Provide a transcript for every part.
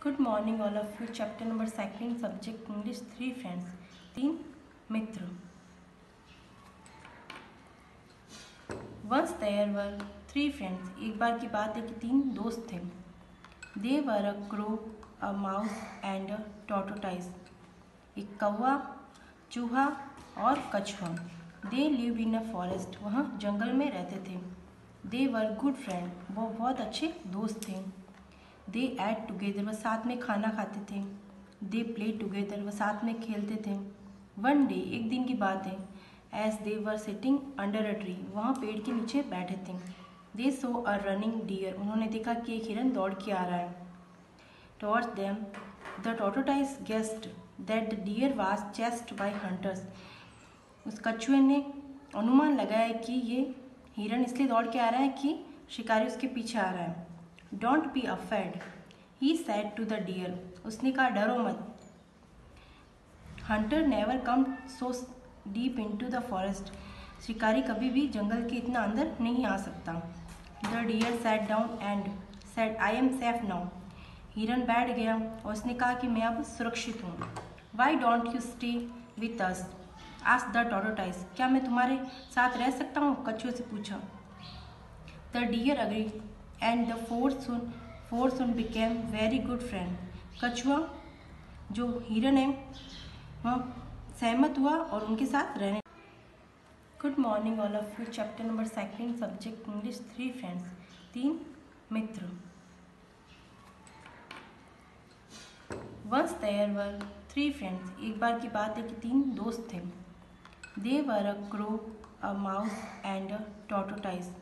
Good morning all of you. Chapter number second, subject English, 3 friends, 3 मित्र। Once there were 3 friends, एक बार की बात है कि 3 दोस्त थे। They were a crow, a mouse and a tortoise. एक कौवा, चूहा और कछुआ। They live in a forest, वहाँ जंगल में रहते थे। दे वर गुड फ्रेंड, वो बहुत अच्छे दोस्त थे। दे एट टुगेदर, वह साथ में खाना खाते थे। दे प्ले टुगेदर, वह साथ में खेलते थे। वन डे, एक दिन की बात है, as they were sitting under a tree, वहाँ पेड़ के नीचे बैठे थे। दे सो अ रनिंग डियर, उन्होंने देखा कि एक हिरन दौड़ के आ रहा है। Torch them the tortoise guessed that the deer was chased by hunters. उस कछुए ने अनुमान लगाया कि ये हिरन इसलिए दौड़ के आ रहा है कि शिकारी उसके पीछे आ रहा है। Don't be afraid, he said to the deer, उसने कहा डरो मत। Hunter never come so deep into the forest, शिकारी कभी भी जंगल के इतना अंदर नहीं आ सकता। The deer sat down and said I am safe now, हिरन बैठ गया और उसने कहा कि मैं अब सुरक्षित हूँ। Why don't you stay with us, asked the tortoise, क्या मैं तुम्हारे साथ रह सकता हूँ, कछुए से पूछा। The deer agree and the four soon became very good friend, कछुआ जो हिरन है वह सहमत हुआ और उनके साथ रहने। Good morning all of you. Chapter number second, subject English, 3 friends, 3 मित्र। वंस देयर वर 3 फ्रेंड्स, एक बार की बात है कि 3 दोस्त थे। They were a crow, a mouse and a tortoise.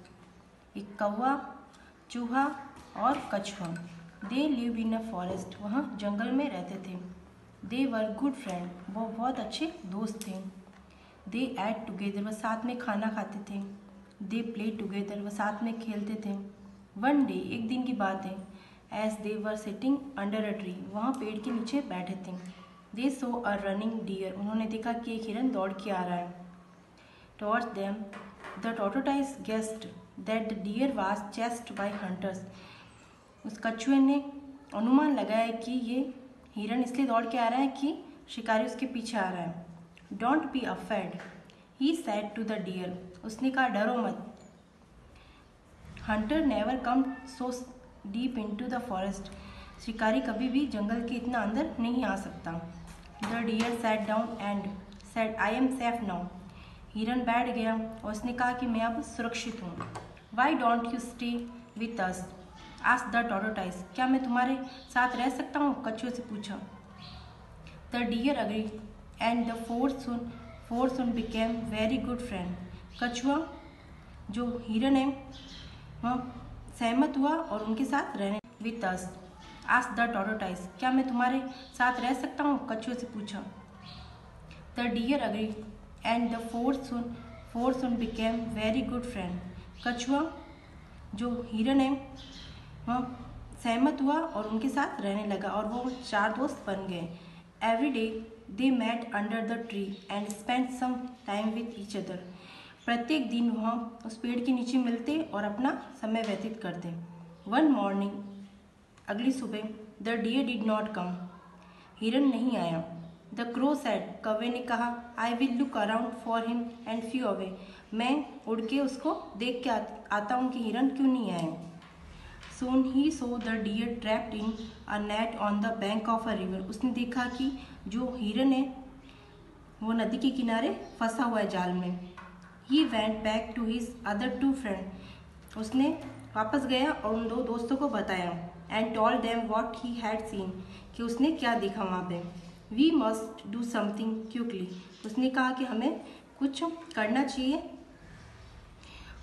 एक कौवा, चूहा और कछुआ। They live in a forest, वहाँ जंगल में रहते थे। दे वर गुड फ्रेंड, वो बहुत अच्छे दोस्त थे। दे एट टुगेदर, वह साथ में खाना खाते थे। दे प्ले टुगेदर, वह साथ में खेलते थे। वन डे, एक दिन की बात है, as they were sitting under a tree, वहाँ पेड़ के नीचे बैठे थे। दे सो अ रनिंग डियर, उन्होंने देखा कि एक हिरन दौड़ के आ रहा है। Torch them the tortoise guessed that the deer was chased by hunters. उस कछुए ने अनुमान लगाया कि ये हिरन इसलिए दौड़ के आ रहा है कि शिकारी उसके पीछे आ रहा है। Don't be afraid, he said to the deer, उसने कहा डरो मत। Hunter never come so deep into the forest, शिकारी कभी भी जंगल के इतना अंदर नहीं आ सकता। The deer sat down and said I am safe now, हिरन बैठ गया और उसने कहा कि मैं अब सुरक्षित हूँ। Why don't you stay with us, asked the tortoise, क्या मैं तुम्हारे साथ रह सकता हूँ, कछुए से पूछा। The deer agree and the four soon became very good friend, कछुआ जो हिरन है वह सहमत हुआ और उनके साथ रहने। With us, asked the tortoise, क्या मैं तुम्हारे साथ रह सकता हूँ, कछुए से पूछा। The deer agree and the four soon became very good friend, कछुआ जो हिरन है वह सहमत हुआ और उनके साथ रहने लगा और वो 4 दोस्त बन गए। Every day they met under the tree and spend some time with each other, प्रत्येक दिन वहाँ उस पेड़ के नीचे मिलते और अपना समय व्यतीत करते। वन मॉर्निंग, अगली सुबह, the deer did not come, हिरन नहीं आया। द क्रो सेड, कौवे ने कहा, I will look around for him and flew away, मैं उड़ के उसको देख के आता हूँ कि हिरन क्यों नहीं आए। Soon he saw the deer trapped in a net on the bank of a river, उसने देखा कि जो हिरन है वो नदी के किनारे फंसा हुआ है जाल में। He went back to his other 2 friends, उसने वापस गया और उन 2 दोस्तों को बताया। And told them what he had seen, कि उसने क्या देखा वहाँ पे। We must do something quickly, उसने कहा कि हमें कुछ करना चाहिए,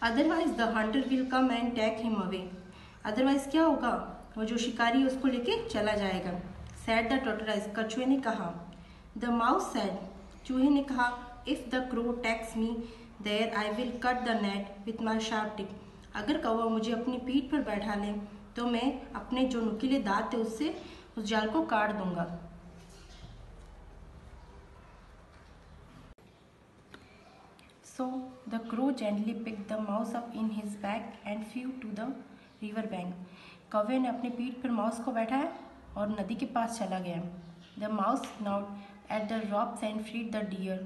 otherwise the hunter will come and take him away, otherwise क्या होगा, वो जो शिकारी है उसको लेके चला जाएगा। सैड द टॉर्टोटाइज, कछुए ने कहा। द माउस सैड, चूहे ने कहा, if the crow takes me there I will cut the net with my sharp tip, अगर कौवा मुझे अपनी पीठ पर बैठा ले तो मैं अपने जो नुकीले दांत थे उससे उस जाल को काट दूंगा। So the crow gently picked the mouse up in his back and flew to the river bank, कौवे ने अपनी पीठ पर माउस को बैठाया और नदी के पास चला गया। The mouse gnawed at the ropes and freed the deer.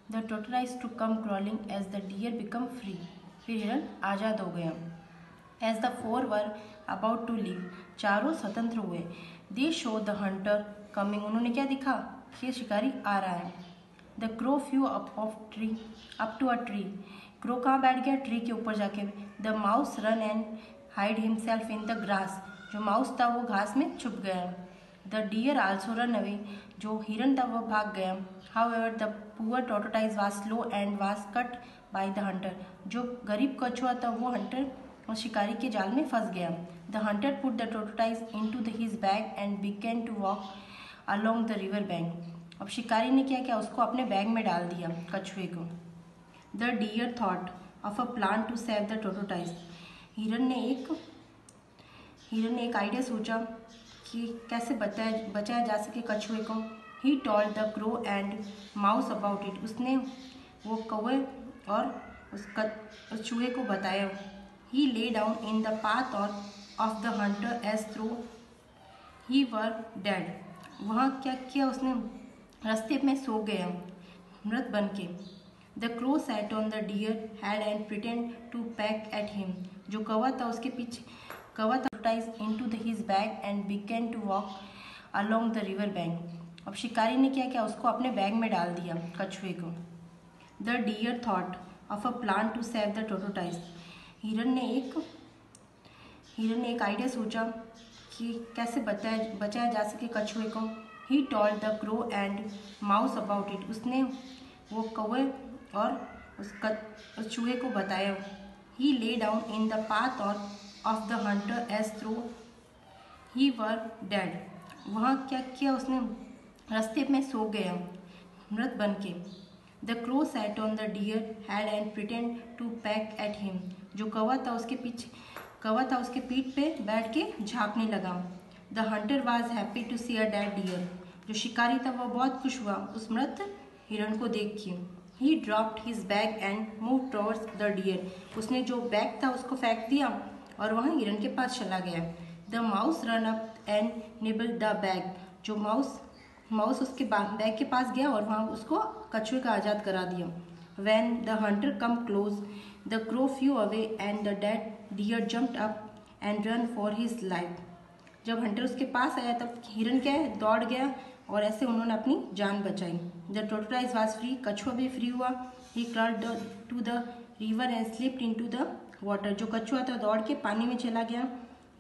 The tortoise to come crawling as the deer become free. फिर हिरन आज़ाद हो गया। As the four were about to leave, चारों स्वतंत्र हुए। They show the hunter coming. उन्होंने क्या दिखा कि शिकारी आ रहा है। The crow flew up to a tree. Crow कहाँ बैठ गया? ट्री के ऊपर जाके। The mouse run and hide himself in the grass. जो माउस था वो घास में छुप गया। The deer also run away. जो हिरन था वो भाग गया। However the poor tortoise was slow and was caught by the hunter. जो गरीब कछुआ था वो हंटर और शिकारी के जाल में फंस गया। The hunter put the tortoise into his bag and began to walk along the river bank. अब शिकारी ने क्या किया? उसको अपने बैग में डाल दिया कछुए को। The deer thought of a plan to save the tortoise. हिरन ने एक आइडिया सोचा कि कैसे बचाया जा सके कछुए को। He told the crow and mouse about it. उसने वो कौवे और उस चूहे को बताया। He lay down in the path of the hunter as though he were dead. वहाँ क्या किया उसने? रास्ते में सो गया मृत बन के। The crow sat on the deer head and pretend to peck at him. जो कौवा था उसके पीछे कौवा ties into his bag and began to walk along the river bank. अब शिकारी ने क्या किया? उसको अपने बैग में डाल दिया कछुए को। The deer thought of a plan to save the tortoise. हिरन ने एक आइडिया सोचा कि कैसे बचाया जा सके कछुए को। He told the crow and mouse about it. उसने वो कौवे और उस चूहे को बताया। He lay down in the path of the hunter as though he were dead. वहाँ क्या किया उसने? रास्ते में सो गया मृत बन के। The crow sat on the deer head and pretend to peck at him. जो कौवा था उसके पीठ पे बैठ के झाँकने लगा। The hunter was happy to see a dead deer. जो शिकारी था वो बहुत खुश हुआ उस मृत हिरन को देख के। He dropped his bag and move towards the deer. उसने जो बैग था उसको फेंक दिया और वहाँ हिरन के पास चला गया। The mouse run up and nibbled the bag. जो माउस उसके बैग के पास गया और वहाँ उसको कछुए का आज़ाद करा दिया। When the hunter come close, the crow flew away and the dead deer jumped up and ran for his life. जब हंटर उसके पास आया तब हिरन क्या है? दौड़ गया और ऐसे उन्होंने अपनी जान बचाई। The tortoise was free. कछुआ भी फ्री हुआ। He crawled to the river and slipped into the water. जो कछुआ था दौड़ के पानी में चला गया।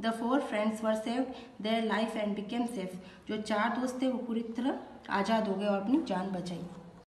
The four friends were saved their life and became safe. जो चार दोस्त थे वो पूरी तरह आज़ाद हो गए और अपनी जान बचाई।